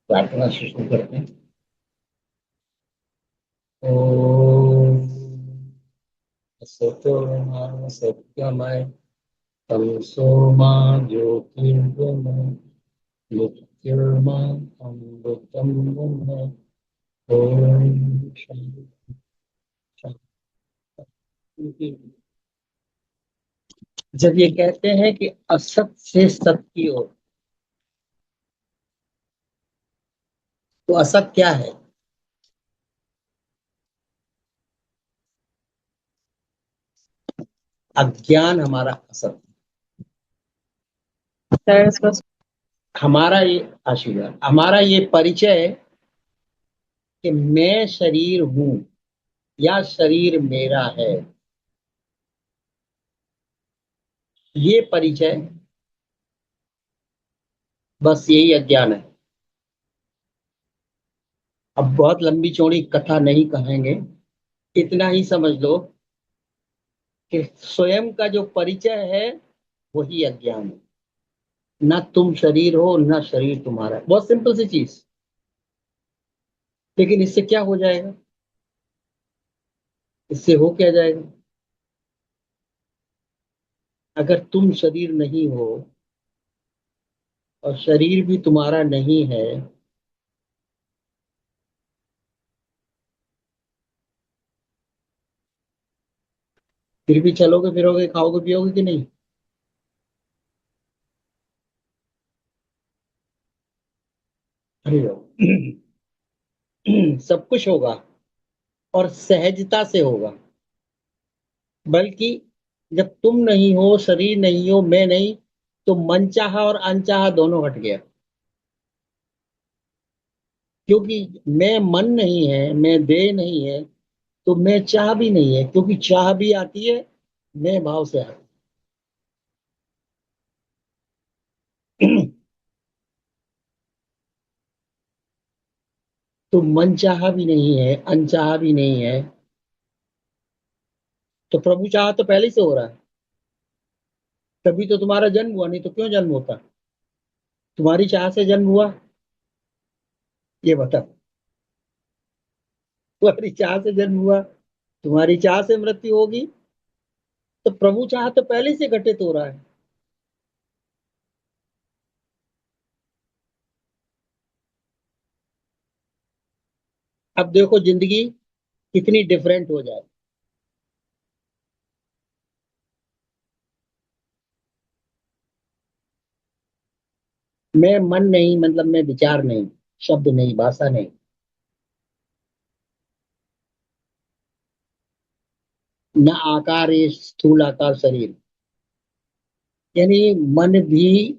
प्रार्थना से शुरू करते हैं। ओम सतो मा सत्यमय तमसो मा ज्योतिर्गमय मृत्युर्मा अमृतम ब्रह्म। ओम शांति शांति। जब ये कहते हैं कि असत से सत की ओर, तो असत क्या है? अज्ञान हमारा असत। हमारा ये आशीर्वाद, हमारा ये परिचय कि मैं शरीर हूं या शरीर मेरा है, ये परिचय, बस यही अज्ञान है। अब बहुत लंबी चौड़ी कथा नहीं कहेंगे, इतना ही समझ लो कि स्वयं का जो परिचय है वही अज्ञान है। ना तुम शरीर हो ना शरीर तुम्हारा है। बहुत सिंपल सी चीज। लेकिन इससे क्या हो जाएगा? इससे हो क्या जाएगा? अगर तुम शरीर नहीं हो और शरीर भी तुम्हारा नहीं है, फिर भी चलोगे फिरोगे खाओगे पियोगे कि नहीं? अरे सब कुछ होगा और सहजता से होगा। बल्कि जब तुम नहीं हो, शरीर नहीं हो, मैं नहीं, तो मनचाहा और अनचाहा दोनों हट गया। क्योंकि मैं मन नहीं है, मैं देह नहीं है, तो मैं चाह भी नहीं है, क्योंकि चाह भी आती है मैं भाव से आती है। तो मन चाहा भी नहीं है, अनचाहा भी नहीं है, तो प्रभु चाह तो पहले से हो रहा है। तभी तो तुम्हारा जन्म हुआ, नहीं तो क्यों जन्म होता? तुम्हारी चाह से जन्म हुआ, ये बता। तुम्हारी चाह से जन्म हुआ, तुम्हारी चाह से मृत्यु होगी, तो प्रभु चाह तो पहले से घटित हो रहा है। अब देखो जिंदगी कितनी डिफरेंट हो जाए। मैं मन नहीं, मतलब मैं विचार नहीं, शब्द नहीं, भाषा नहीं। न आकार ये स्थूल आकार शरीर, यानी मन भी,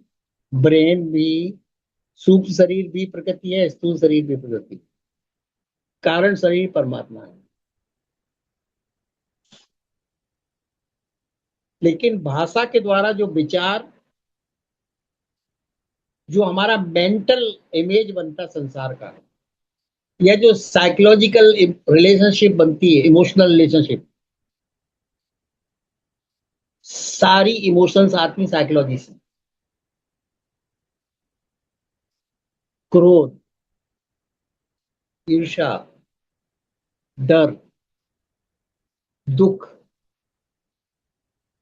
ब्रेन भी, सूक्ष्म शरीर भी प्रकृति है, स्थूल शरीर भी प्रकृति। कारण शरीर परमात्मा है। लेकिन भाषा के द्वारा जो विचार, जो हमारा मेंटल इमेज बनता संसार का, या जो साइकोलॉजिकल रिलेशनशिप बनती है, इमोशनल रिलेशनशिप, सारी इमोशंस आती साइकोलॉजी से। क्रोध, ईर्ष्या, डर, दुख,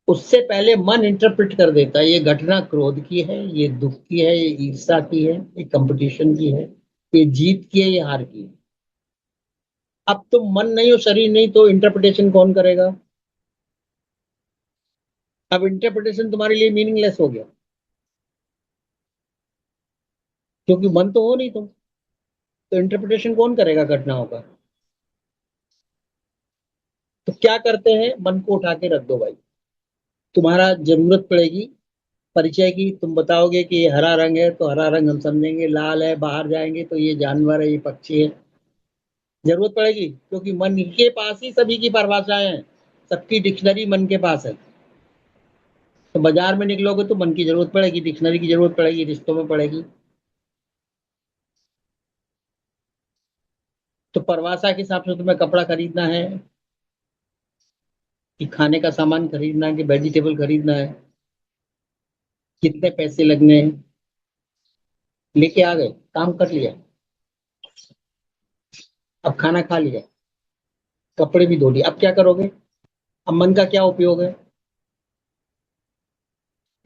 उससे पहले मन इंटरप्रेट कर देता है ये घटना क्रोध की है, ये दुख की है, ये ईर्ष्या की है, ये कंपटीशन की है, ये जीत की है, ये हार की है। अब तुम मन नहीं हो, शरीर नहीं, तो इंटरप्रिटेशन कौन करेगा? अब इंटरप्रिटेशन तुम्हारे लिए मीनिंगलेस हो गया, क्योंकि मन तो हो नहीं तुम। तो इंटरप्रिटेशन कौन करेगा घटनाओं का? तो क्या करते हैं, मन को उठा के रख दो भाई। तुम्हारा जरूरत पड़ेगी परिचय की, तुम बताओगे कि ये हरा रंग है, तो हरा रंग हम समझेंगे, लाल है बाहर जाएंगे तो ये जानवर है, ये पक्षी है। जरूरत पड़ेगी, क्योंकि मन के पास ही सभी की परिभाषाएं हैं। सबकी डिक्शनरी मन के पास है। तो बाजार में निकलोगे तो मन की जरूरत पड़ेगी, डिक्शनरी की जरूरत पड़ेगी, रिश्तों में पड़ेगी। तो परिभाषा के हिसाब से तुम्हें कपड़ा खरीदना है, कि खाने का सामान खरीदना है, कि वेजिटेबल खरीदना है, कितने पैसे लगने हैं, लेके आ गए, काम कर लिया। अब खाना खा लिया, कपड़े भी धो लिए, अब क्या करोगे? अब मन का क्या उपयोग है?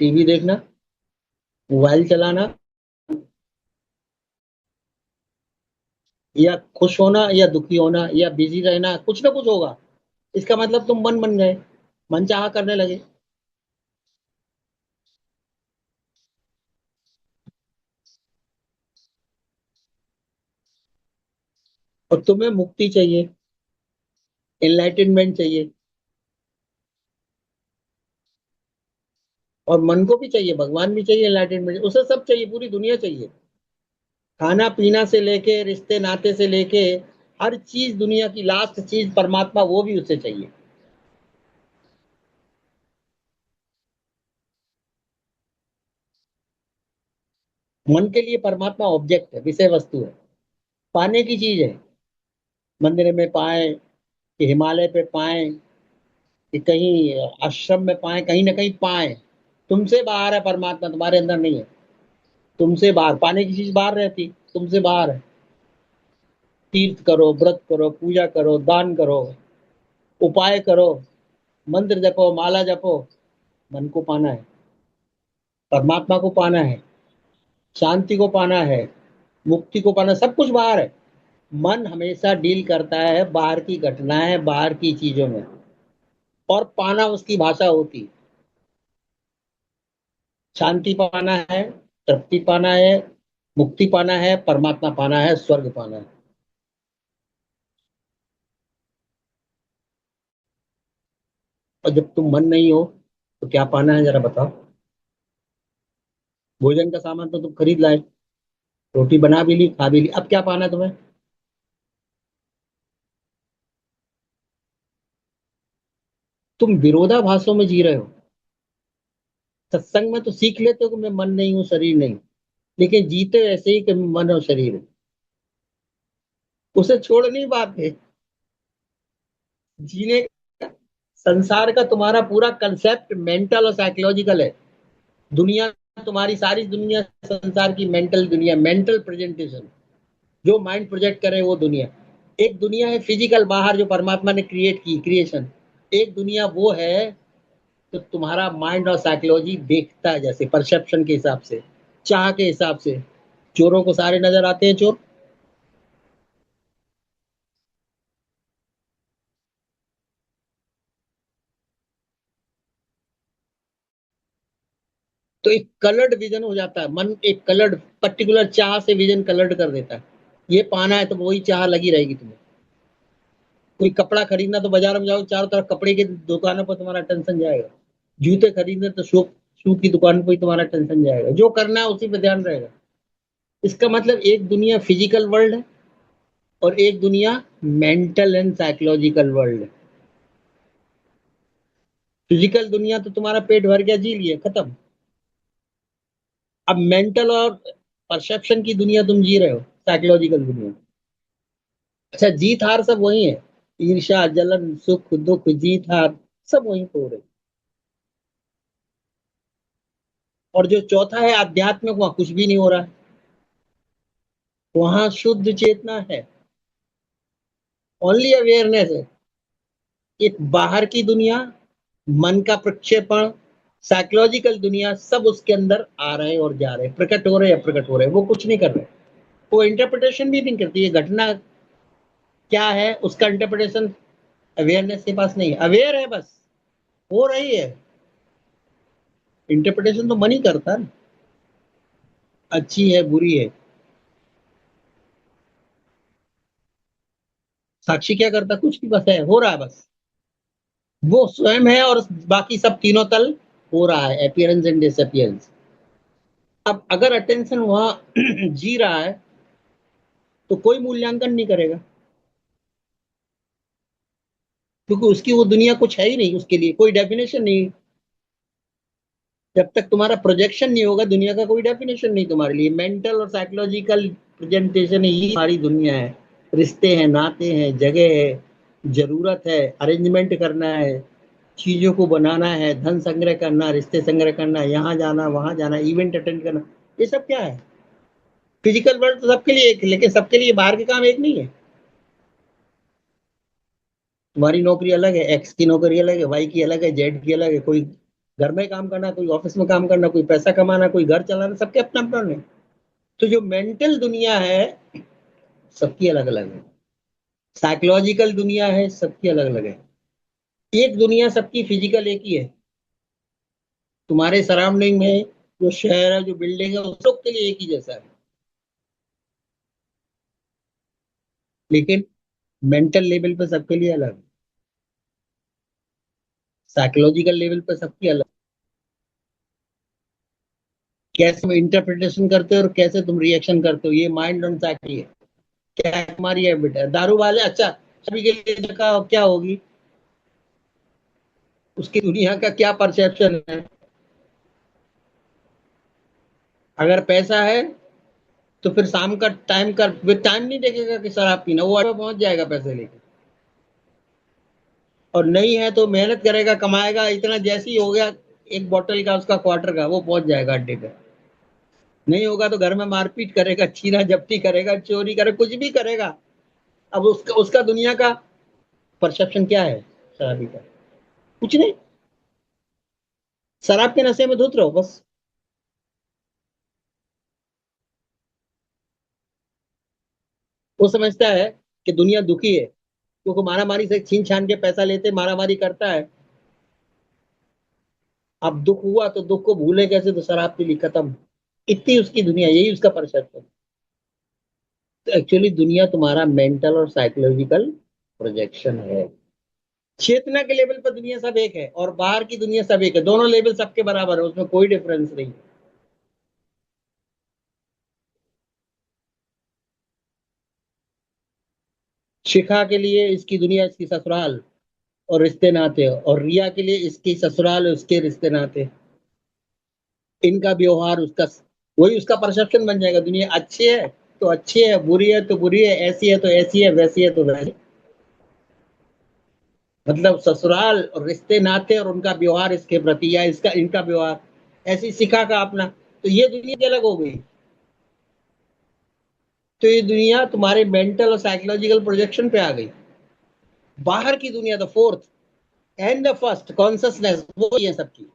टीवी देखना, मोबाइल चलाना, या खुश होना या दुखी होना या बिजी रहना, कुछ ना कुछ होगा। इसका मतलब तुम मन बन गए, मन चाहा करने लगे। और तुम्हें मुक्ति चाहिए, एनलाइटनमेंट चाहिए, और मन को भी चाहिए, भगवान भी चाहिए, एनलाइटनमेंट, उसे सब चाहिए, पूरी दुनिया चाहिए। खाना पीना से लेके, रिश्ते नाते से लेके, हर चीज, दुनिया की लास्ट चीज परमात्मा, वो भी उसे चाहिए। मन के लिए परमात्मा ऑब्जेक्ट है, विषय वस्तु है, पाने की चीज है। मंदिर में पाए, कि हिमालय पे पाए, कि कहीं आश्रम में पाए, कहीं ना कहीं पाए। तुमसे बाहर है परमात्मा, तुम्हारे अंदर नहीं है। तुमसे बाहर, पाने की चीज बाहर रहती, तुमसे बाहर है। तीर्थ करो, व्रत करो, पूजा करो, दान करो, उपाय करो, मंत्र जपो, माला जपो, मन को पाना है, परमात्मा को पाना है, शांति को पाना है, मुक्ति को पाना, सब कुछ बाहर है। मन हमेशा डील करता है बाहर की घटनाएं, बाहर की चीजों में, और पाना उसकी भाषा होती। शांति पाना है, तृप्ति पाना है, मुक्ति पाना है, परमात्मा पाना है, स्वर्ग पाना है। और जब तुम मन नहीं हो, तो क्या पाना है, जरा बताओ। भोजन का सामान तो तुम खरीद लाए, रोटी बना भी ली, खा भी ली, अब क्या पाना है तुम्हें? तुम विरोधाभासों में जी रहे हो। सत्संग में तो सीख लेते हो कि मैं मन नहीं हूँ, शरीर नहीं, लेकिन जीते ऐसे ही कि मैं मन और शरीर हूँ। उसे छोड़ नहीं पाते। जीने, संसार का तुम्हारा पूरा कंसेप्ट मेंटल और साइकोलॉजिकल है। दुनिया, तुम्हारी सारी दुनिया संसार की मेंटल दुनिया, मेंटल प्रेजेंटेशन, जो माइंड प्रोजेक्ट करे वो दुनिया। एक दुनिया है फिजिकल बाहर, जो परमात्मा ने क्रिएट की, क्रिएशन। एक दुनिया वो है, तो तुम्हारा माइंड और साइकोलॉजी देखता है, जैसे परसेप्शन के हिसाब से, चाह के हिसाब से। चोरों को सारे नजर आते हैं चोर। तो एक कलर्ड विजन हो जाता है, मन एक कलर्ड, पर्टिकुलर चाह से विजन कलर्ड कर देता है। ये पाना है तो वही चाह लगी रहेगी तुम्हें। कोई कपड़ा खरीदना, तो बाजार में जाओ, चारों तरफ कपड़े की दुकानों पर तुम्हारा टेंशन जाएगा। जूते खरीदने तो शू शू की दुकान पर ही तुम्हारा टेंशन जाएगा। जो करना है उसी पे ध्यान रहेगा। इसका मतलब एक दुनिया फिजिकल वर्ल्ड है, और एक दुनिया मेंटल एंड साइकोलॉजिकल वर्ल्ड है। फिजिकल दुनिया तो तुम्हारा पेट भर गया, जी लिया, खत्म। अब मेंटल और परसेप्शन की दुनिया तुम जी रहे हो, साइकोलॉजिकल दुनिया। अच्छा, जीत हार सब वही है। ईर्ष्या, जलन, सुख दुख, जीत हार, सब वहीं पे हो रही। और जो चौथा है आध्यात्मिक, वहां कुछ भी नहीं हो रहा है। वहां शुद्ध चेतना है, ओनली अवेयरनेस है। एक बाहर की दुनिया, मन का प्रक्षेपण, साइकोलॉजिकल दुनिया, सब उसके अंदर आ रहे हैं और जा रहे हैं, प्रकट हो रहे हैं, प्रकट हो रहे हैं, वो कुछ नहीं कर रहे। वो इंटरप्रिटेशन भी नहीं करती, ये घटना क्या है उसका इंटरप्रिटेशन अवेयरनेस के पास नहीं है। अवेयर है बस, हो रही है। इंटरप्रिटेशन तो मन ही करता है ना, अच्छी है बुरी है। साक्षी क्या करता, कुछ भी, बस है, हो रहा है बस। वो स्वयं है, और बाकी सब तीनों तल हो रहा है, अपीयरेंस एंड डिसअपियरेंस। अब अगर अटेंशन वहां जी रहा है, तो कोई मूल्यांकन नहीं करेगा, क्योंकि उसकी वो दुनिया कुछ है ही नहीं, उसके लिए कोई डेफिनेशन नहीं। जब तक तुम्हारा प्रोजेक्शन नहीं होगा दुनिया का, कोई डेफिनेशन नहीं तुम्हारे लिए। मेंटल और साइकोलॉजिकल प्रेजेंटेशन ही हमारी दुनिया है। रिश्ते हैं, नाते हैं, जगह है, जरूरत है, अरेंजमेंट करना है, चीजों को बनाना है, धन संग्रह करना, रिश्ते संग्रह करना, यहाँ जाना, वहां जाना, इवेंट अटेंड करना, ये सब क्या है? फिजिकल वर्ल्ड तो सबके लिए एक है, लेकिन सबके लिए बाहर के काम एक नहीं है। तुम्हारी नौकरी अलग है, एक्स की नौकरी अलग है, वाई की अलग है, जेड की अलग है। कोई घर में काम करना, कोई ऑफिस में काम करना, कोई पैसा कमाना, कोई घर चलाना, सबके अपना अपना है। तो जो मेंटल दुनिया है सबकी अलग अलग है, साइकोलॉजिकल दुनिया है सबकी अलग अलग है। एक दुनिया सबकी फिजिकल एक ही है। तुम्हारे सराउंडिंग में जो शहर है, जो बिल्डिंग है, उस लोग के लिए एक ही जैसा है। लेकिन मेंटल लेवल पे सबके लिए अलग है, साइकोलॉजिकल लेवल पे सबकी अलग। कैसे तुम इंटरप्रिटेशन करते हो और कैसे तुम रिएक्शन करते हो, ये माइंड ऑन फैक्ट है। क्या हमारी हैबिट है? दारू वाले, अच्छा अभी के लिए जगह क्या होगी, उसकी दुनिया का क्या परसेप्शन है? अगर पैसा है तो फिर शाम का टाइम का फिर टाइम नहीं देखेगा कि शराब पीना, वो पहुंच जाएगा पैसे लेके। और नहीं है तो मेहनत करेगा, कमाएगा, इतना जैसे ही हो गया एक बोतल का उसका क्वार्टर का, वो पहुंच जाएगा अड्डे पे। नहीं होगा तो घर में मारपीट करेगा, छीना झपटी करेगा, चोरी करेगा, कुछ भी करेगा। अब उसका उसका दुनिया का परसेप्शन क्या है शराबी का? कुछ नहीं। शराब के नशे में धुत रहो बस। वो समझता है कि दुनिया दुखी है क्योंकि मारा मारी से छीन छान के पैसा लेते, मारा मारी करता है। अब दुख हुआ तो दुख को भूले कैसे, तो शराब पी ली, खत्म। इतनी उसकी दुनिया, यही उसका परसेप्शन। तो एक्चुअली दुनिया तुम्हारा मेंटल और साइकोलॉजिकल प्रोजेक्शन है। चेतना के लेवल पर दुनिया सब एक है और बाहर की दुनिया सब एक है, दोनों लेवल सबके बराबर है, उसमें कोई डिफरेंस नहीं। शिखा के लिए इसकी दुनिया इसकी ससुराल और रिश्ते नाते, और रिया के लिए इसकी ससुराल और उसके रिश्ते नाते, इनका व्यवहार उसका, वही उसका परसेप्शन बन जाएगा। दुनिया अच्छी है तो अच्छी है, बुरी है तो बुरी है, ऐसी है तो ऐसी है, वैसी है तो वैसी। मतलब ससुराल और रिश्ते नाते और उनका व्यवहार इसके प्रति, या इसका इनका व्यवहार, ऐसी सिखा का अपना। तो ये दुनिया की अलग हो गई। तो ये दुनिया तुम्हारे मेंटल और साइकोलॉजिकल प्रोजेक्शन पे आ गई। बाहर की दुनिया, the fourth and the first consciousness, वो ये सबकी,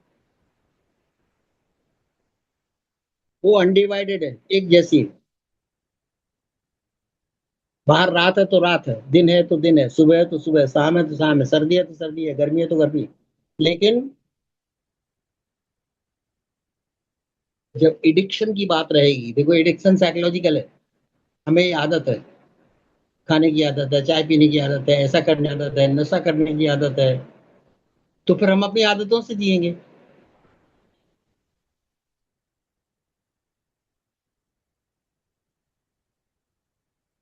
वो अनडिवाइडेड है, एक जैसी है। बाहर रात है तो रात है, दिन है तो दिन है, सुबह है तो सुबह, शाम है तो शाम है, सर्दी है तो सर्दी है, गर्मी है तो गर्मी है। लेकिन जब एडिक्शन की बात रहेगी, देखो एडिक्शन साइकोलॉजिकल है। हमें आदत है, खाने की आदत है, चाय पीने की आदत है, ऐसा करने की आदत है, नशा करने की आदत है, तो फिर हम अपनी आदतों से जिएंगे।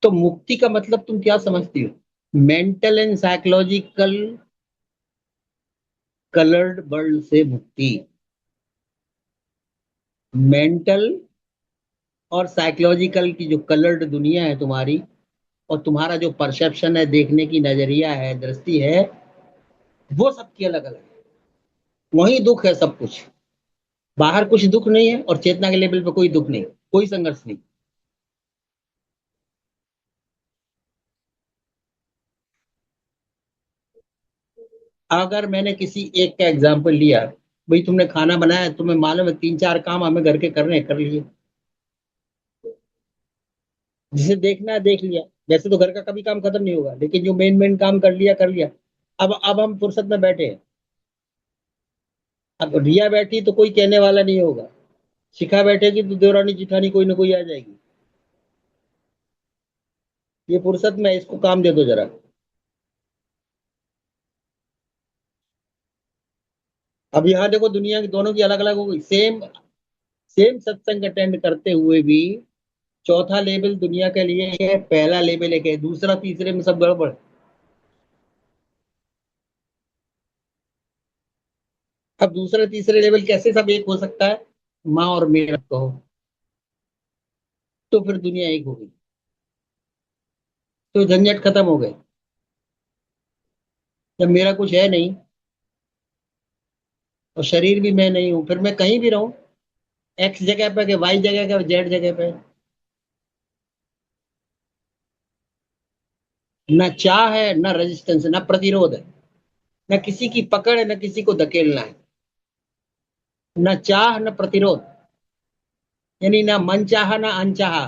तो मुक्ति का मतलब तुम क्या समझती हो? Mental and psychological coloured world से मुक्ति। मेंटल और साइकोलॉजिकल की जो कलर्ड दुनिया है तुम्हारी, और तुम्हारा जो परसेप्शन है, देखने की नजरिया है, दृष्टि है, वो सबकी अलग अलग है। वही दुख है सब कुछ। बाहर कुछ दुख नहीं है और चेतना के लेवल पे कोई दुख नहीं, कोई संघर्ष नहीं। अगर मैंने किसी एक का एग्जाम्पल लिया, भाई तुमने खाना बनाया, तुम्हें मालूम है तीन चार काम हमें घर के करने हैं, कर लिए। जिसे देखना है देख लिया। वैसे तो घर का कभी काम खत्म नहीं होगा, लेकिन जो मेन मेन काम कर लिया कर लिया। अब हम फुर्सत में बैठे हैं। अब रिया बैठी तो कोई कहने वाला नहीं होगा, शिखा बैठेगी तो देवरानी जिठानी कोई ना कोई आ जाएगी, ये फुर्सत में है, इसको काम दे दो जरा। अब यहाँ देखो दुनिया की दोनों की अलग अलग हो गई, सेम सेम सत्संग अटेंड करते हुए भी चौथा लेवल दुनिया के लिए है, पहला लेवल एक है, दूसरा तीसरे में सब गड़बड़। अब दूसरा तीसरे लेवल कैसे सब एक हो सकता है? माँ और मेरा कहो, तो फिर दुनिया एक हो गई, तो झंझट खत्म हो गए। जब मेरा कुछ है नहीं और शरीर भी मैं नहीं हूं, फिर मैं कहीं भी रहूं, एक्स जगह पे के वाई जगह पे जेड जगह पे। न चाह है, न रेजिस्टेंस है, न प्रतिरोध है, न किसी की पकड़ है, न किसी को धकेलना है। न चाह न प्रतिरोध, यानी ना मन चाहा ना अनचाहा,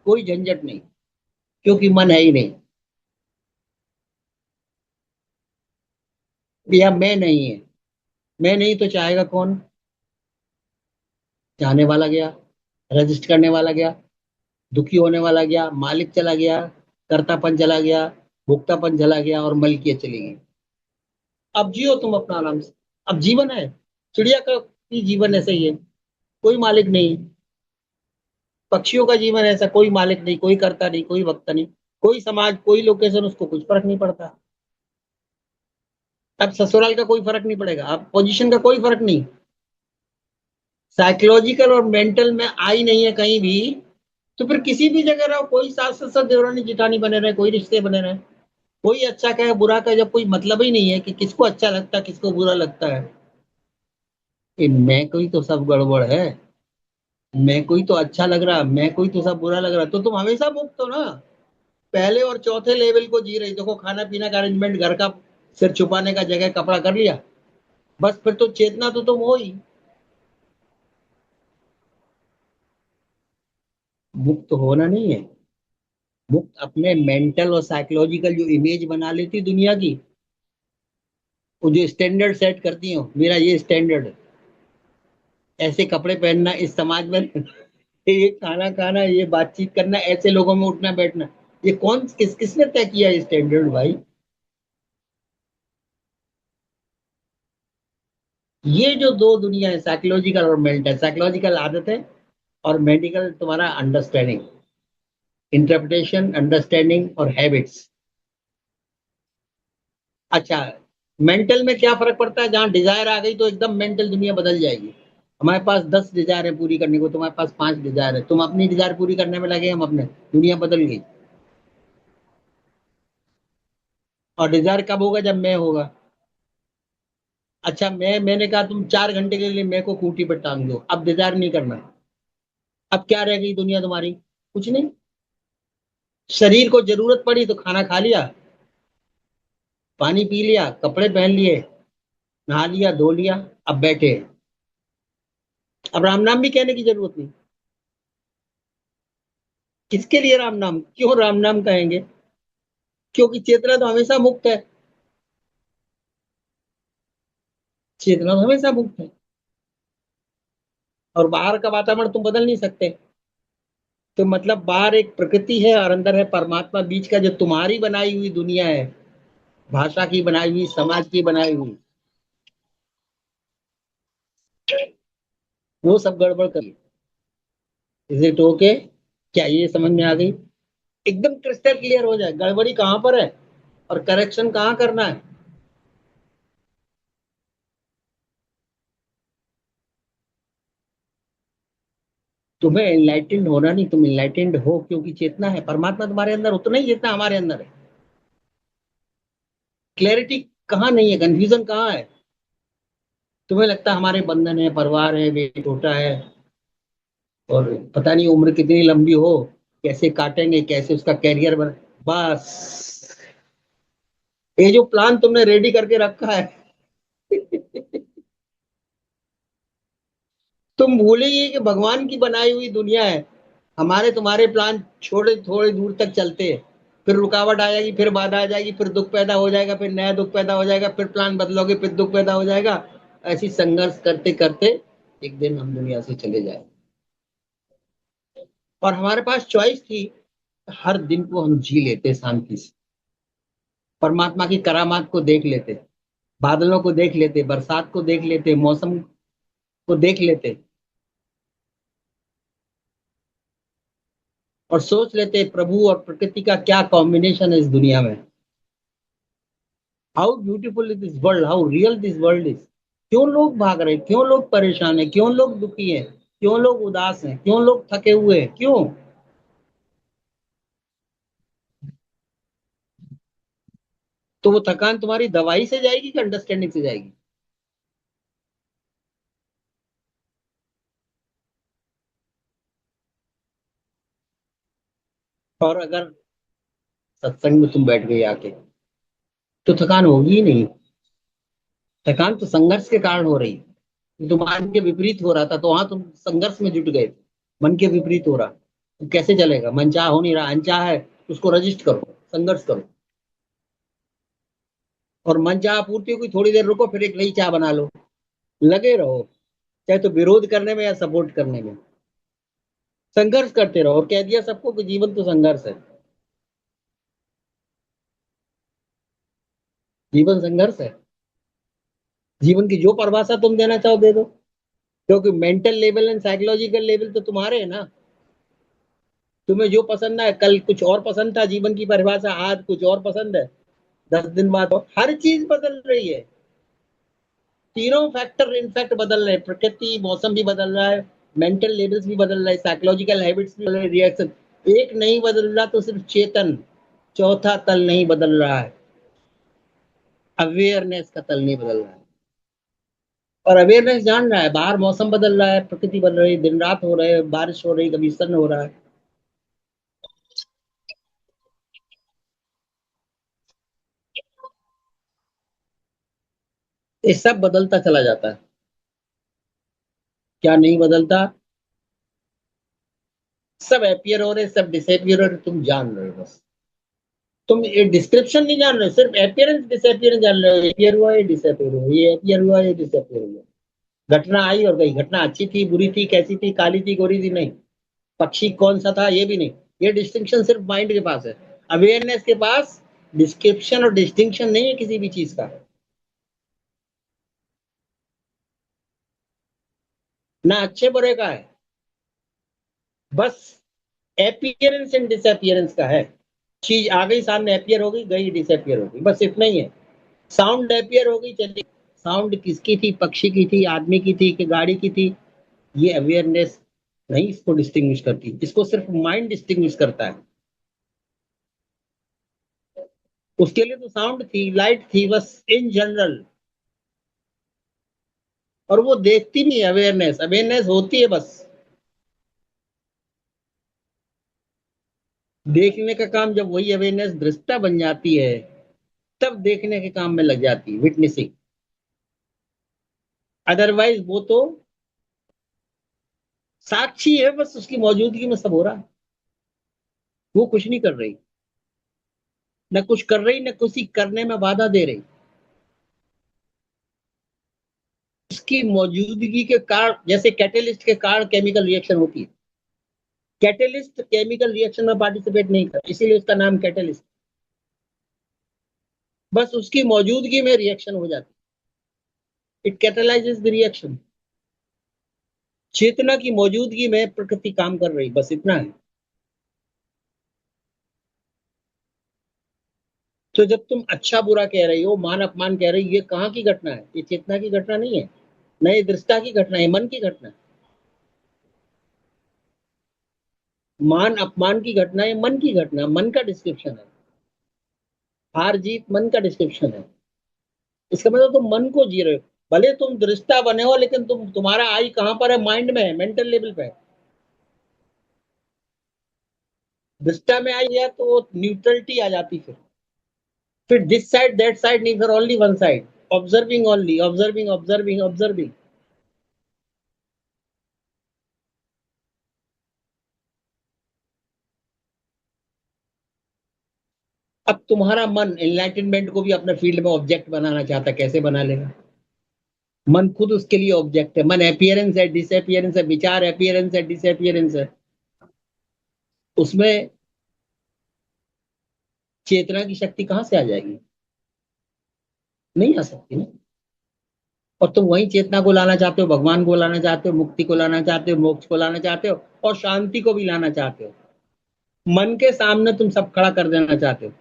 कोई झंझट नहीं, क्योंकि मन है ही नहीं। या मैं नहीं है, मैं नहीं तो चाहेगा कौन? चाहने वाला गया, रजिस्ट करने वाला गया, दुखी होने वाला गया, मालिक चला गया, कर्तापन चला गया, भोक्तापन चला गया और मलकियत चली गई। अब जियो तुम अपना आराम से। अब जीवन है, चिड़िया का भी जीवन ऐसा ही है, कोई मालिक नहीं। पक्षियों का जीवन ऐसा, कोई मालिक नहीं, कोई करता नहीं, कोई वक्ता नहीं, कोई समाज, कोई लोकेशन, उसको कुछ फर्क नहीं पड़ता। अब ससुराल का कोई फर्क नहीं पड़ेगा, अब पोजीशन का कोई फर्क नहीं। साइकोलॉजिकल और मेंटल में आई नहीं है कहीं भी, तो फिर किसी भी जगह रहो, कोई सास ससुर देवरानी जिठानी बने रहे, कोई रिश्ते बने रहे, कोई अच्छा का है बुरा का, जब कोई मतलब ही नहीं है कि किसको अच्छा लगता है किसको बुरा लगता है। मैं कोई तो सब गड़बड़ है, मैं कोई तो अच्छा लग रहा, मैं कोई तो सब बुरा लग रहा, तो तुम हमेशा मुक्त हो ना। पहले और चौथे लेवल को जी रही, देखो खाना पीना का अरेंजमेंट, घर का सिर छुपाने का जगह कपड़ा कर लिया, बस फिर तो चेतना तो तुम हो ही। मुक्त होना नहीं है, मुक्त अपने मेंटल और साइकोलॉजिकल जो इमेज बना लेती दुनिया की, वो जो स्टैंडर्ड सेट करती हो, मेरा ये स्टैंडर्ड है, ऐसे कपड़े पहनना इस समाज में, ये खाना खाना, ये बातचीत करना, ऐसे लोगों में उठना बैठना, ये कौन किसने तय किया ये स्टैंडर्ड भाई? ये जो दो दुनिया है, साइकोलॉजिकल और मेंटल, साइकोलॉजिकल आदत है और मेडिकल तुम्हारा अंडरस्टैंडिंग, इंटरप्रिटेशन, अंडरस्टैंडिंग और हैबिट्स। अच्छा, मेंटल में क्या फर्क पड़ता है? जहाँ डिजायर आ गई तो एकदम मेंटल दुनिया बदल जाएगी। हमारे पास 10 डिजायर है पूरी करने को, तुम्हारे पास 5 डिजायर है, तुम अपनी डिजायर पूरी करने में लगे, हम अपने, दुनिया बदल गई। और डिजायर कब होगा? जब मैं होगा। अच्छा, मैंने कहा तुम 4 घंटे के लिए मैं को खूंटी पर टांग दो, अब डिजायर नहीं करना। अब क्या रह गई दुनिया तुम्हारी? कुछ नहीं। शरीर को जरूरत पड़ी तो खाना खा लिया, पानी पी लिया, कपड़े पहन लिए, नहा लिया, धो लिया, अब बैठे। अब राम नाम भी कहने की जरूरत नहीं। किसके लिए राम नाम? क्यों राम नाम कहेंगे? क्योंकि चेतना तो हमेशा मुक्त है, चेतना तो हमेशा मुक्त है। और बाहर का वातावरण तुम बदल नहीं सकते। तो मतलब बाहर एक प्रकृति है और अंदर है परमात्मा, बीच का जो तुम्हारी बनाई हुई दुनिया है, भाषा की बनाई हुई, समाज की बनाई हुई, वो सब गड़बड़ करिए। Is it okay? क्या ये समझ में आ गई? एकदम क्रिस्टल क्लियर हो जाए गड़बड़ी कहाँ पर है और करेक्शन कहाँ करना है। तुम्हें इनलाइटेंड होना नहीं, तुम इनलाइटेंड हो क्योंकि चेतना है, परमात्मा तुम्हारे अंदर उतना ही जितना हमारे अंदर है। क्लैरिटी कहाँ नहीं है, कंफ्यूजन कहाँ है? तुम्हें लगता है हमारे बंधन है, परिवार है, बेटोटा है, और पता नहीं उम्र कितनी लंबी हो, कैसे काटेंगे, कैसे उसका कैरियर बना, बस ये जो प्लान तुमने रेडी करके रखा है, तुम भूलेगी कि भगवान की बनाई हुई दुनिया है। हमारे तुम्हारे प्लान छोड़े थोड़े दूर तक चलते हैं, फिर रुकावट आ जाएगी, फिर बाधा आ जाएगी, फिर दुख पैदा हो जाएगा, फिर नया दुख पैदा हो जाएगा, फिर प्लान बदलोगे, फिर दुख पैदा हो जाएगा। ऐसी संघर्ष करते करते एक दिन हम दुनिया से चले जाए। और हमारे पास चॉइस थी, हर दिन को हम जी लेते शांति से, परमात्मा की करामात को देख लेते, बादलों को देख लेते, बरसात को देख लेते, मौसम को देख लेते, और सोच लेते प्रभु और प्रकृति का क्या कॉम्बिनेशन है इस दुनिया में। How beautiful is this world, how real this world is. क्यों लोग भाग रहे हैं? क्यों लोग परेशान हैं? क्यों लोग दुखी हैं? क्यों लोग उदास हैं? क्यों लोग थके हुए हैं? क्यों? तो वो थकान तुम्हारी दवाई से जाएगी कि अंडरस्टैंडिंग से जाएगी? और अगर सत्संग में तुम बैठ गए आके, तो थकान होगी ही नहीं। थकान तो संघर्ष के कारण हो रही है। तो मन के विपरीत हो रहा था तो वहां तुम संघर्ष में जुट गए। मन के विपरीत हो रहा तो कैसे चलेगा? मन चाह हो नहीं रहा, अनचाह है, उसको रजिस्ट करो, संघर्ष करो। और मन चाह पूर्ति होगी, थोड़ी देर रुको, फिर एक नई चाह बना लो। लगे रहो, चाहे तो विरोध करने में या सपोर्ट करने में, संघर्ष करते रहो। और कह दिया सबको कि जीवन तो संघर्ष है। जीवन संघर्ष है। जीवन की जो परिभाषा तुम देना चाहो दे दो, क्योंकि mental level and psychological level तो तुम्हारे है ना। तुम्हें जो पसंद है, कल कुछ और पसंद था जीवन की परिभाषा, आज कुछ और पसंद है, 10 दिन बाद और हर चीज बदल रही है। तीनों फैक्टर इनफैक्ट बदल रहे हैं, प्रकृति मौसम भी बदल रहा है, मेंटल लेवल्स भी बदल रहा है, साइकोलॉजिकल हैबिट्स भी बदल रहे, रिएक्शन। एक नहीं बदल रहा तो सिर्फ चेतन, चौथा तल नहीं बदल रहा है, अवेयरनेस का तल नहीं बदल रहा है। और अवेयरनेस जान रहा है बाहर मौसम बदल रहा है, प्रकृति बदल रही है, दिन रात हो रहे हैं, बारिश हो रही, कभी सन हो रहा है। ये सब बदलता चला जाता है। क्या नहीं बदलता? सब अपियर हो रहे, सब डिसअपियर हो रहे, तुम जान रहे हो बस। तुम ये डिस्क्रिप्शन नहीं जान रहे, सिर्फ अपियरेंस डिसअपियरेंस जान रहे हो। अपियर हुआ, ये डिसअपियर हुआ, ये अपियर हुआ, ये डिसअपियर हुआ। घटना आई और गई, घटना अच्छी थी, बुरी थी, कैसी थी, काली थी, गोरी थी, नहीं। पक्षी कौन सा था ये भी नहीं। ये डिस्टिंक्शन सिर्फ माइंड के पास है। अवेयरनेस के पास डिस्क्रिप्शन और डिस्टिंक्शन नहीं है किसी भी चीज का। ना अच्छे बुरे का है, बस एपियरेंस एंड डिसअपियरेंस का है। चीज आ गई सामने, अपियर हो गई, गई डिसअपियर हो गई, बस इतना ही है। साउंड अपियर हो गई, चली। साउंड किसकी थी? पक्षी की थी, आदमी की थी, कि गाड़ी की थी? ये अवेयरनेस नहीं इसको डिस्टिंग्विश करती, इसको सिर्फ माइंड डिस्टिंग्विश करता है। उसके लिए तो साउंड थी, लाइट थी, बस इन जनरल। और वो देखती नहीं, अवेयरनेस अवेयरनेस होती है बस। देखने का काम, जब वही अवेयरनेस दृष्टा बन जाती है, तब देखने के काम में लग जाती है, विटनेसिंग। अदरवाइज वो तो साक्षी है, बस उसकी मौजूदगी में सब हो रहा है। वो कुछ नहीं कर रही, न कुछ कर रही, न कुछ करने में बाधा दे रही। उसकी मौजूदगी के कारण, जैसे कैटेलिस्ट के कारण केमिकल रिएक्शन होती है, कैटेलिस्ट केमिकल रिएक्शन में पार्टिसिपेट नहीं कर, इसीलिए उसका नाम कैटेलिस्ट। बस उसकी मौजूदगी में रिएक्शन हो जाती है, इट कैटेलाइजेस द रिएक्शन। चेतना की मौजूदगी में प्रकृति काम कर रही, बस इतना है। तो जब तुम अच्छा बुरा कह रही हो, मान अपमान कह रही हो, ये कहाँ की घटना है? ये चेतना की घटना नहीं है, न ये दृष्टा की घटना है, मन की घटना है। मान अपमान की घटना है, मन की घटना है, मन का डिस्क्रिप्शन है। हार जीत मन का डिस्क्रिप्शन है। इसका मतलब तुम मन को जी रहे हो। भले तुम दृष्टा बने हो, लेकिन तुम्हारा आई कहाँ पर है? माइंड में है, मेंटल लेवल पे है। दृष्टा में आई है तो वो न्यूट्रलिटी आ जाती फिर दिस साइड दैट साइड नहीं, फिर only one side. Observing only, observing observing observing. अब तुम्हारा मन एनलाइटनमेंट को भी अपने फील्ड में ऑब्जेक्ट बनाना चाहता है, कैसे बना लेगा? मन खुद उसके लिए ऑब्जेक्ट है। मन अपीयरेंस है, डिसअपियरेंस है, विचार अपीयरेंस है, डिसअपियरेंस है। उसमें चेतना की शक्ति कहाँ से आ जाएगी? नहीं आ सकती ना। और तुम वही चेतना को लाना चाहते हो, भगवान को लाना चाहते हो, मुक्ति को लाना चाहते हो, मोक्ष को लाना चाहते हो, और शांति को भी लाना चाहते हो। मन के सामने तुम सब खड़ा कर देना चाहते हो।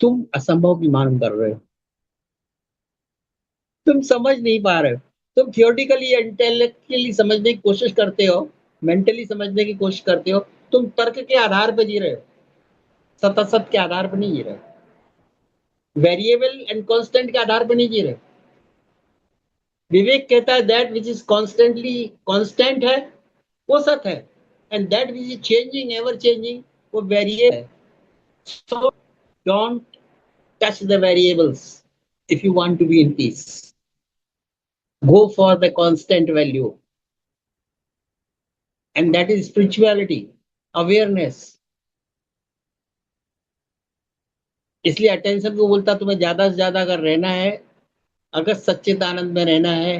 तुम असंभव की मांग कर रहे हो। तुम समझ नहीं पा रहे हो। तुम थियोरटिकली इंटेलेक्चुअली समझने की कोशिश करते हो, मेंटली समझने की कोशिश करते हो। तुम तर्क के आधार पर जी रहे हो, सत असत के आधार पर नहीं जी रहे हो, वेरिएबल एंड कांस्टेंट के आधार पर नहीं जी रहे हो। विवेक कहता है that which is constantly constant है, वो सत है। And that which is changing, ever changing, वो वेरिएबल है. So don't touch the variables if you want to be in peace. Go for the constant value, and that is spirituality, awareness. इसलिए attention को बोलता तुम्हें ज्यादा से ज्यादा अगर रहना है, अगर सच्चित आनंद में रहना है,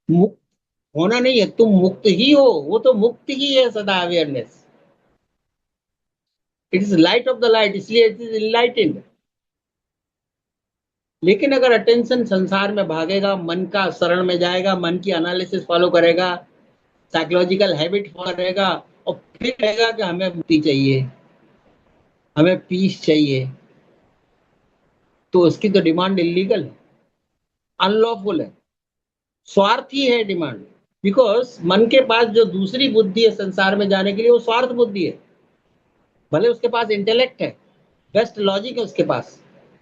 मुक्त होना नहीं है, तुम मुक्त ही हो, वो तो मुक्त ही है सदा. Awareness, it is light of the light, इसलिए इट इज इनलाइटेंड. लेकिन अगर अटेंशन संसार में भागेगा, मन का शरण में जाएगा, मन की एनालिसिस फॉलो करेगा, साइकोलॉजिकल हैबिट फॉलो करेगा, और फिर कहेगा कि हमें मुक्ति चाहिए, हमें पीस चाहिए, तो उसकी तो डिमांड इलीगल है, अनलॉफुल है, स्वार्थी है डिमांड. बिकॉज मन के पास जो दूसरी बुद्धि है संसार में जाने के लिए, वो स्वार्थ बुद्धि है. भले उसके पास इंटेलेक्ट है, बेस्ट लॉजिक है उसके पास,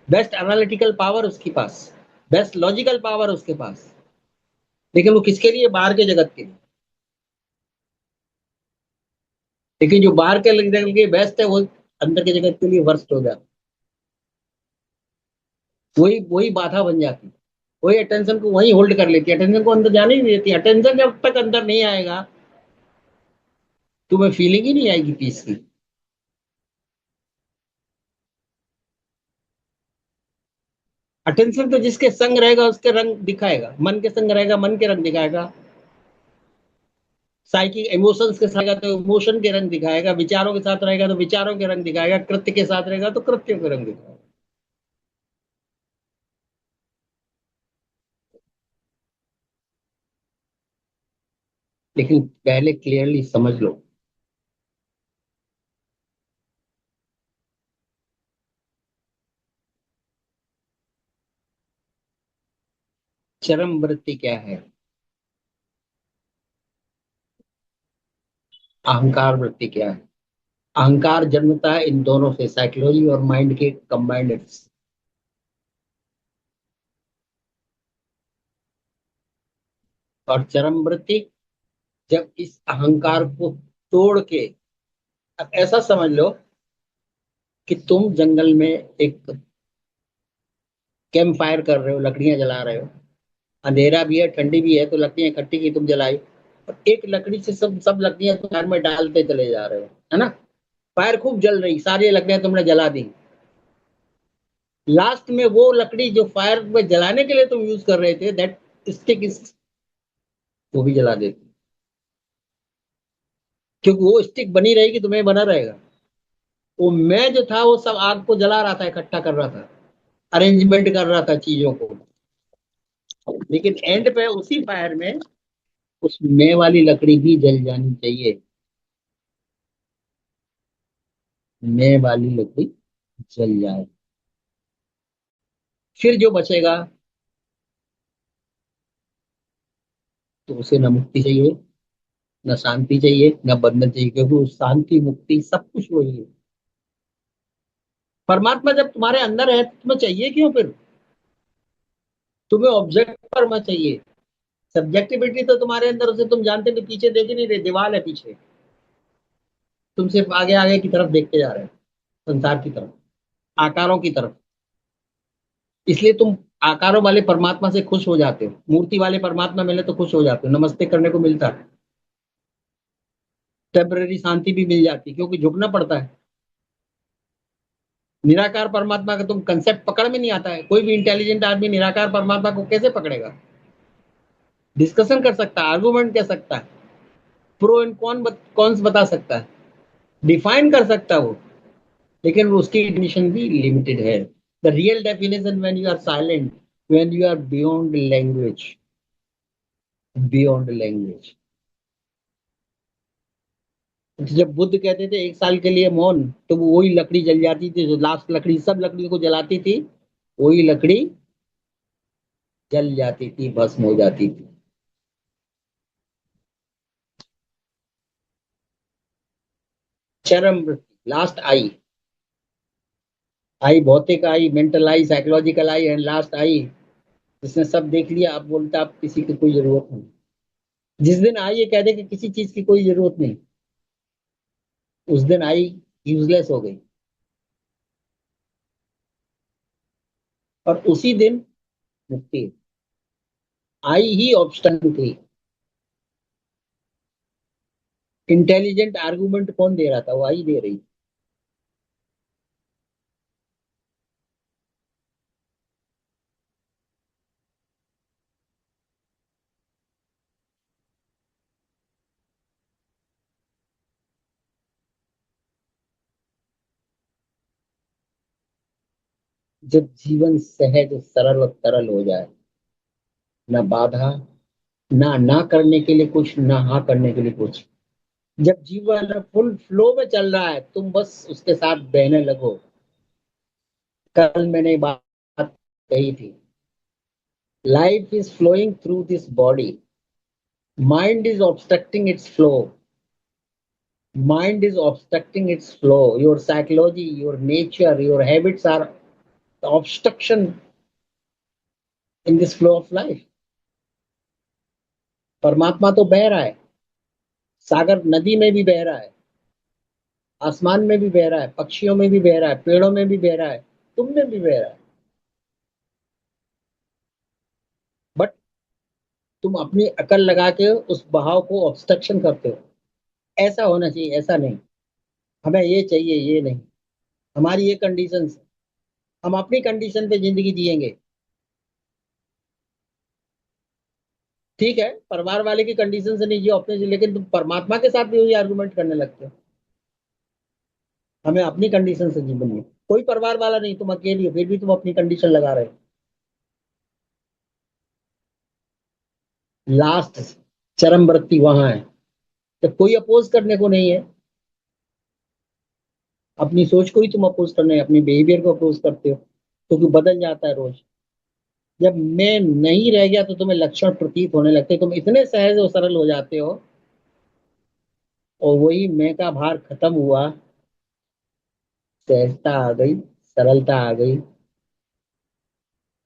बेस्ट एनालिटिकल पावर उसके पास, बेस्ट लॉजिकल पावर उसके पास, लेकिन वो किसके लिए? बाहर के जगत के लिए. लेकिन जो बाहर के जगत के लिए बेस्ट है, वो अंदर के जगत के लिए वर्स्ट हो जाता. वही वही बाधा बन जाती, वही अटेंशन को वही होल्ड कर लेती है, अटेंशन को अंदर जाने ही नहीं देती. अटेंशन जब तक अंदर नहीं आएगा, तुम्हें फीलिंग ही नहीं आएगी पीस की. अटेंशन तो जिसके संग रहेगा उसके रंग दिखाएगा, मन के संग रहेगा मन के रंग दिखाएगा, साइकिक इमोशंस के साथ रहेगा तो इमोशन के रंग दिखाएगा, विचारों के साथ रहेगा तो विचारों के रंग दिखाएगा, कृत्य के साथ रहेगा तो कृत्यों के रंग दिखाएगा. लेकिन पहले क्लियरली समझ लो, चरम वृत्ति क्या है, अहंकार वृत्ति क्या है. अहंकार जन्मता है इन दोनों से, साइकोलॉजी और माइंड के कंबाइंड. और चरम वृत्ति जब इस अहंकार को तोड़ के, अब ऐसा समझ लो कि तुम जंगल में एक कैंप फायर कर रहे हो, लकड़ियां जला रहे हो, अंधेरा भी है, ठंडी भी है, तो लकड़ियां इकट्ठी की तुम जलाई, और एक लकड़ी से सब सब लकड़ियां तुम फायर में डालते चले जा रहे हो, है ना. फायर खूब जल रही, सारी लकड़ियां तुमने जला दी. लास्ट में वो लकड़ी जो फायर में जलाने के लिए तुम यूज कर रहे थे, दैट स्टिक इज, वो भी जला देती, क्योंकि वो स्टिक बनी रहेगी, तुम्हें बना रहेगा. वो मैं जो था वो सब आग को जला रहा था, इकट्ठा कर रहा था, अरेंजमेंट कर रहा था चीजों को. लेकिन एंड पे उसी फायर में उस मैं वाली लकड़ी भी जल जानी चाहिए. मैं वाली लकड़ी जल जाए, फिर जो बचेगा, तो उसे न मुक्ति चाहिए, न शांति चाहिए, न बंधन चाहिए, क्योंकि उस शांति मुक्ति सब कुछ वही है. परमात्मा जब तुम्हारे अंदर है तो तुम्हें चाहिए क्यों फिर? तुम्हें ऑब्जेक्ट परमा चाहिए. सब्जेक्टिविटी तो तुम्हारे अंदर, उसे तुम जानते नहीं, पीछे देख ही नहीं रहे, दीवार है पीछे, तुम सिर्फ आगे आगे की तरफ देखते जा रहे हो, संसार की तरफ, आकारों की तरफ. इसलिए तुम आकारों वाले परमात्मा से खुश हो जाते हो, मूर्ति वाले परमात्मा मिले तो खुश हो जाते हो, नमस्ते करने को मिलता है, टेम्पररी शांति भी मिल जाती है, क्योंकि झुकना पड़ता है. निराकार परमात्मा का तुम कंसेप्ट पकड़ में नहीं आता है. कोई भी इंटेलिजेंट आदमी निराकार परमात्मा को कैसे पकड़ेगा? डिस्कशन कर सकता है, आर्गूमेंट कर सकता है, प्रो एंड कॉन्स बता सकता है, डिफाइन कर सकता है वो, लेकिन उसकी डेफिनेशन भी लिमिटेड है. The real definition when you are silent, when you are beyond language, beyond language. जब बुद्ध कहते थे 1 साल के लिए मौन, तो वो वही लकड़ी जल जाती थी, जो लास्ट लकड़ी सब लकड़ियों को जलाती थी, वही लकड़ी जल जाती थी, भस्म हो जाती थी. चरम लास्ट आई, आई भौतिक eye, mental eye, psychological eye, and last eye, जिसने सब देख लिया, अब बोलता अब किसी की कोई जरूरत नहीं. जिस दिन आई ये कह दे कि किसी चीज की कोई जरूरत नहीं, उस दिन आई यूजलेस हो गई। और उसी दिन मुक्ति। आई ही ऑब्स्टन थी। इंटेलिजेंट आर्गुमेंट कौन दे रहा था? वो आई दे रही। जब जीवन सहज सरल और तरल हो जाए, ना बाधा, ना करने के लिए कुछ, ना हाँ करने के लिए कुछ। जब जीवन फुल फ्लो में चल रहा है, तुम बस उसके साथ बहने लगो। कल मैंने बात कही थी, life is flowing through this body, mind is obstructing its flow, mind is obstructing its flow. Your psychology, your nature, your habits are the obstruction in this flow of life. परमात्मा तो बह रहा है, सागर नदी में भी बह रहा है, आसमान में भी बह रहा है, पक्षियों में भी बह रहा है, पेड़ों में भी बह रहा है, तुम में भी बह रहा है। बट तुम अपनी अकल लगा के उस बहाव को ऑब्स्ट्रक्शन करते हो। ऐसा होना चाहिए, ऐसा नहीं, हमें ये चाहिए, ये नहीं, हमारी ये कंडीशन है, हम अपनी कंडीशन पे जिंदगी जिएंगे। ठीक है, परिवार वाले की कंडीशन से नहीं जियो अपने से, लेकिन तुम परमात्मा के साथ भी वही आर्गुमेंट करने लगते हो। हमें अपनी कंडीशन से जीवन में, कोई परिवार वाला नहीं, तुम अकेली हो, फिर भी तुम अपनी कंडीशन लगा रहे हो। लास्ट चरम वृत्ति वहां है, जब कोई अपोज करने को नहीं है। अपनी सोच को ही तुम अपोज करने, अपनी बिहेवियर को अपोज करते हो, क्योंकि बदल जाता है रोज। जब मैं नहीं रह गया तो तुम्हें लक्षण प्रतीत होने लगते, तुम इतने सहज और सरल हो जाते हो। और वही मैं का भार खत्म हुआ, सहजता आ गई, सरलता आ गई।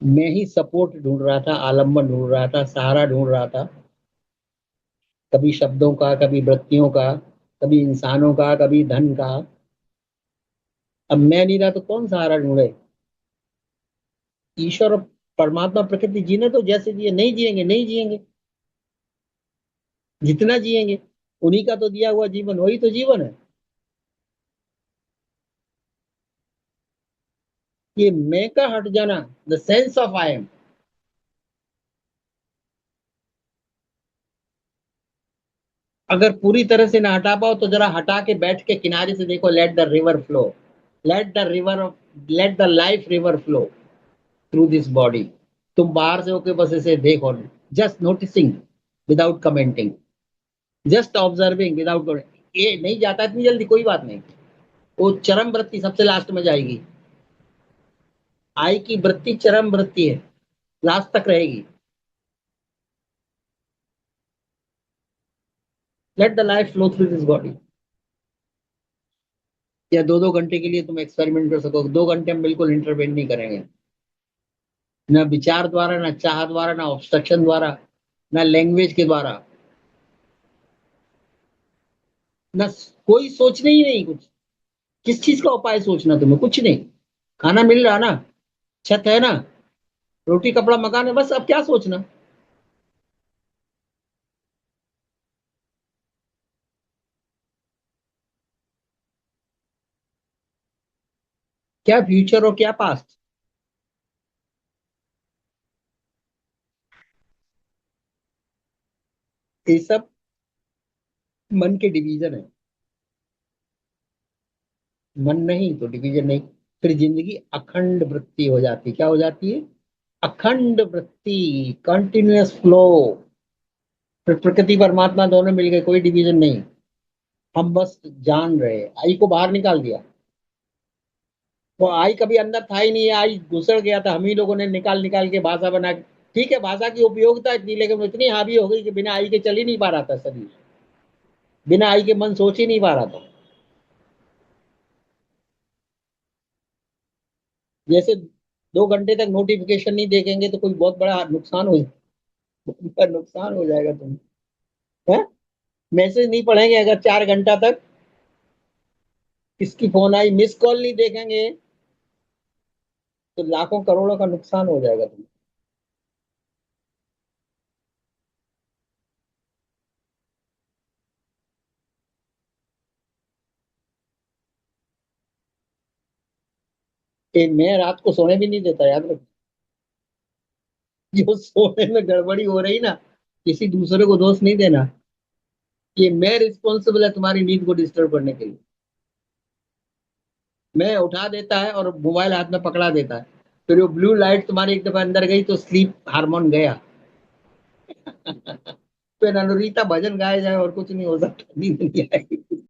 मैं ही सपोर्ट ढूंढ रहा था, आलम्बन ढूंढ रहा था, सहारा ढूंढ रहा था, कभी शब्दों का, कभी वृत्तियों का, कभी इंसानों का, कभी धन का। अब मैं नहीं रहा तो कौन सहारा ढूंढे? ईश्वर और परमात्मा प्रकृति जीने तो जैसे जिए, नहीं जिएंगे, नहीं जिएंगे, जितना जिएंगे उन्हीं का तो दिया हुआ जीवन, वही तो जीवन है। ये मैं का हट जाना, the sense of I am. अगर पूरी तरह से ना हटा पाओ तो जरा हटा के बैठ के किनारे से देखो, let the river flow, let the river, let the life river flow through this body. तुम बाहर से होके बस इसे देखो, just noticing without commenting, just observing without. ये नहीं जाता इतनी जल्दी, कोई बात नहीं। वो चरम वृत्ति सबसे लास्ट में जाएगी। आई की वृत्ति चरम वृत्ति है, लास्ट तक रहेगी। Let the life flow through this body. या 2-2 घंटे के लिए तुम एक्सपेरिमेंट कर सको, 2 घंटे हम बिल्कुल इंटरवेन नहीं करेंगे, ना विचार द्वारा, ना चाह द्वारा, ना ऑब्स्ट्रक्शन द्वारा, ना लैंग्वेज के द्वारा, ना कोई सोचने ही नहीं कुछ। किस चीज का उपाय सोचना तुम्हें? कुछ नहीं। खाना मिल रहा ना, छत है ना, रोटी कपड़ा मकान है, बस अब क्या सोचना? क्या फ्यूचर और क्या पास्ट? ये सब मन के डिवीजन है। मन नहीं तो डिवीजन नहीं। फिर जिंदगी अखंड वृत्ति हो जाती, क्या हो जाती है? अखंड वृत्ति, कंटिन्यूअस फ्लो। फिर प्रकृति परमात्मा दोनों मिल गए, कोई डिवीजन नहीं। हम बस जान रहे, आई को बाहर निकाल दिया। वो आई कभी अंदर था ही नहीं, आई घुसड़ गया था, हम ही लोगों ने निकाल निकाल के भाषा बना के। ठीक है, भाषा की उपयोगिता इतनी, लेकिन वो इतनी हावी हो गई कि बिना आई के चल ही नहीं पा रहा था शरीर, बिना आई के मन सोच ही नहीं पा रहा था। जैसे 2 घंटे तक नोटिफिकेशन नहीं देखेंगे तो कोई बहुत बड़ा नुकसान हो, बहुत बड़ा नुकसान हो जाएगा तुम्हें। है? मैसेज नहीं पढ़ेंगे अगर 4 घंटा तक, किसकी फोन आई, मिस कॉल नहीं देखेंगे, तो लाखों करोड़ों का नुकसान हो जाएगा तुम्हें। मैं रात को सोने भी नहीं देता, याद रखो। जो सोने में गड़बड़ी हो रही ना, किसी दूसरे को दोष नहीं देना। ये मैं रिस्पॉन्सिबल है तुम्हारी नींद को डिस्टर्ब करने के लिए। मैं उठा देता है और मोबाइल हाथ में पकड़ा देता है, फिर वो ब्लू लाइट तुम्हारे एक दफा अंदर गई तो स्लीप हार्मोन गया। फिर अनुरीता भजन गाए जाए और कुछ नहीं हो सकता, नींद नहीं आएगी।